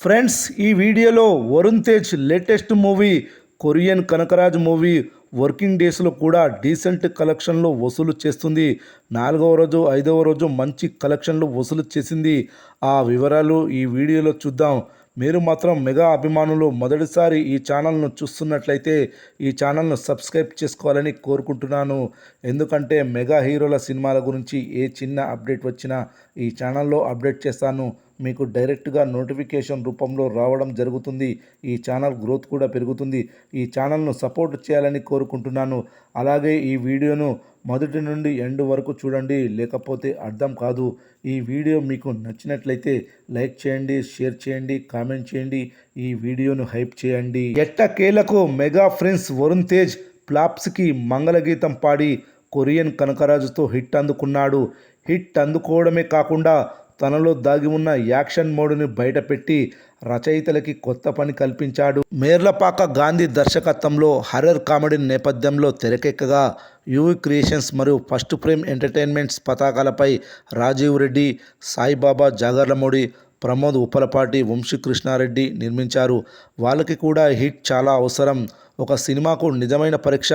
Friends, ఈ వీడియోలో Varun Tej latest movie Korean Kanakaraj movie working డేస్లో కూడా డీసెంట్ కలెక్షన్లు వసూలు చేస్తుంది. 4వ రోజు 5వ రోజు మంచి కలెక్షన్లు వసూలు చేసింది. ఆ వివరాలు ఈ వీడియోలో చూద్దాం. మీరు మాత్రం మెగా అభిమానులు మొదటిసారి ఈ ఛానల్ను చూస్తున్నట్లయితే ఈ ఛానల్ను సబ్స్క్రైబ్ చేసుకోవాలని కోరుకుంటున్నాను. ఎందుకంటే మెగా హీరోల సినిమాల గురించి ఏ చిన్న అప్డేట్ వచ్చినా ఈ ఛానల్లో అప్డేట్ చేస్తాను. మీకు డైరెక్ట్గా నోటిఫికేషన్ రూపంలో రావడం జరుగుతుంది. ఈ ఛానల్ గ్రోత్ కూడా పెరుగుతుంది. ఈ ఛానల్ను సపోర్ట్ చేయాలని కోరుకుంటున్నాను. అలాగే ఈ వీడియోను మొదటి నుండి ఎండ్ వరకు చూడండి, లేకపోతే అర్థం కాదు. ఈ వీడియో మీకు నచ్చినట్లయితే లైక్ చేయండి, షేర్ చేయండి, కామెంట్ చేయండి, ఈ వీడియోను హైప్ చేయండి. ఎట్టకేలకు మెగా ఫ్రెండ్స్ వరుణ్ తేజ్ ఫ్లాప్స్కి మంగళగీతం పాడి కొరియన్ కనకరాజుతో హిట్ అందుకున్నాడు. హిట్ అందుకోవడమే కాకుండా తనలో దాగి ఉన్న యాక్షన్ మోడ్ని బయటపెట్టి రచయితలకి కొత్త పని కల్పించాడు. మేర్లపాక గాంధీ దర్శకత్వంలో హర్రర్ కామెడీ నేపథ్యంలో తెరకెక్కగా యూవి క్రియేషన్స్ మరియు ఫస్ట్ ఫ్రేమ్ ఎంటర్టైన్మెంట్స్ పతాకాలపై రాజీవ్ రెడ్డి, సాయిబాబా జాగర్లమూడి, ప్రమోద్ ఉప్పలపాటి, వంశీకృష్ణారెడ్డి నిర్మించారు. వాళ్ళకి కూడా హిట్ చాలా అవసరం. ఒక సినిమాకు నిజమైన పరీక్ష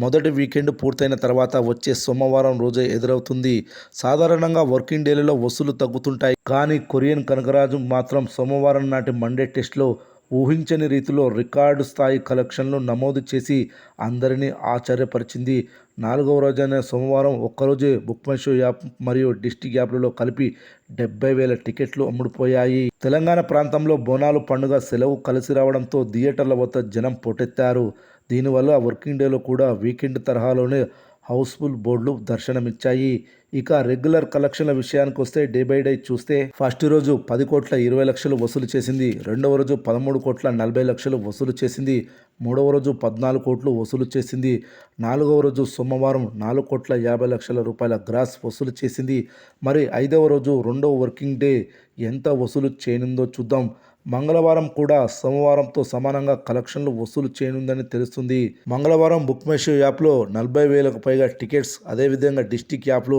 మొదటి వీకెండ్ పూర్తయిన తర్వాత వచ్చే సోమవారం రోజే ఎదురవుతుంది. సాధారణంగా వర్కింగ్ డేలలో వసూలు తగ్గుతుంటాయి. కానీ కొరియన్ కనకరాజు మాత్రం సోమవారం నాటి మండే టెస్ట్లో ఊహించని రీతిలో రికార్డు స్థాయి కలెక్షన్లు నమోదు చేసి అందరినీ ఆశ్చర్యపరిచింది. 4వ రోజైన సోమవారం ఒక్కరోజే బుక్మైషో యాప్ మరియు డిస్టిక్ యాప్లలో కలిపి 70,000 టికెట్లు అమ్ముడుపోయాయి. తెలంగాణ ప్రాంతంలో బోనాలు పండుగ సెలవు కలిసి రావడంతో థియేటర్ల వద్ద జనం పోటెత్తారు. దీనివల్ల వర్కింగ్ డేలో కూడా వీకెండ్ తరహాలోనే హౌస్ఫుల్ బోర్డులు దర్శనమిచ్చాయి. ఇక రెగ్యులర్ కలెక్షన్ల విషయానికి వస్తే డే బై డే చూస్తే ఫస్ట్ రోజు 10,20,00,000 వసూలు చేసింది. రెండవ రోజు 13,40,00,000 వసూలు చేసింది. మూడవ రోజు 14 కోట్లు వసూలు చేసింది. 4వ రోజు సోమవారం 4,50,00,000 గ్రాస్ వసూలు చేసింది. మరి 5వ రోజు రెండవ వర్కింగ్ డే ఎంత వసూలు చేయనుందో చూద్దాం. మంగళవారం కూడా సోమవారంతో సమానంగా కలెక్షన్లు వసూలు చేయనుందని తెలుస్తుంది. మంగళవారం బుక్మైషో యాప్లో 40,000కు పైగా టికెట్స్, అదేవిధంగా డిస్టిక్ యాప్లో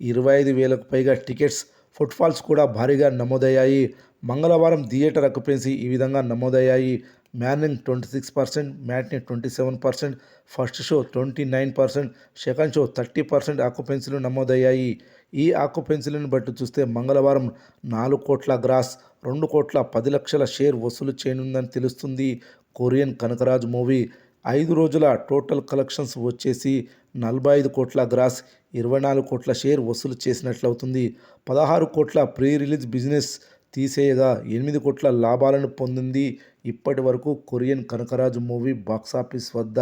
25,000కు పైగా టికెట్స్, ఫుట్ఫాల్స్ కూడా భారీగా నమోదయ్యాయి. మంగళవారం థియేటర్ అక్యుపెన్సీ ఈ విధంగా నమోదయ్యాయి. Morning 26%, matinee 27%, first show 29%, second show 30% ఆక్యుపెన్సీలు నమోదయ్యాయి. ఈ ఆక్యుపెన్సీలను బట్టి చూస్తే మంగళవారం 4 కోట్ల గ్రాస్, 2,10,00,000 షేర్ వసూలు చేయనుందని తెలుస్తుంది. కొరియన్ కనకరాజ్ మూవీ 5 రోజుల టోటల్ కలెక్షన్స్ వచ్చేసి 45 కోట్ల గ్రాస్, 24 కోట్ల షేర్ వసూలు చేసినట్లవుతుంది. 16 కోట్ల ప్రీ రిలీజ్ బిజినెస్ తీసేయగా 8 కోట్ల లాభాలను పొందింది ఇప్పటి వరకు కొరియన్ కనకరాజ్ మూవీ బాక్సాఫీస్ వద్ద.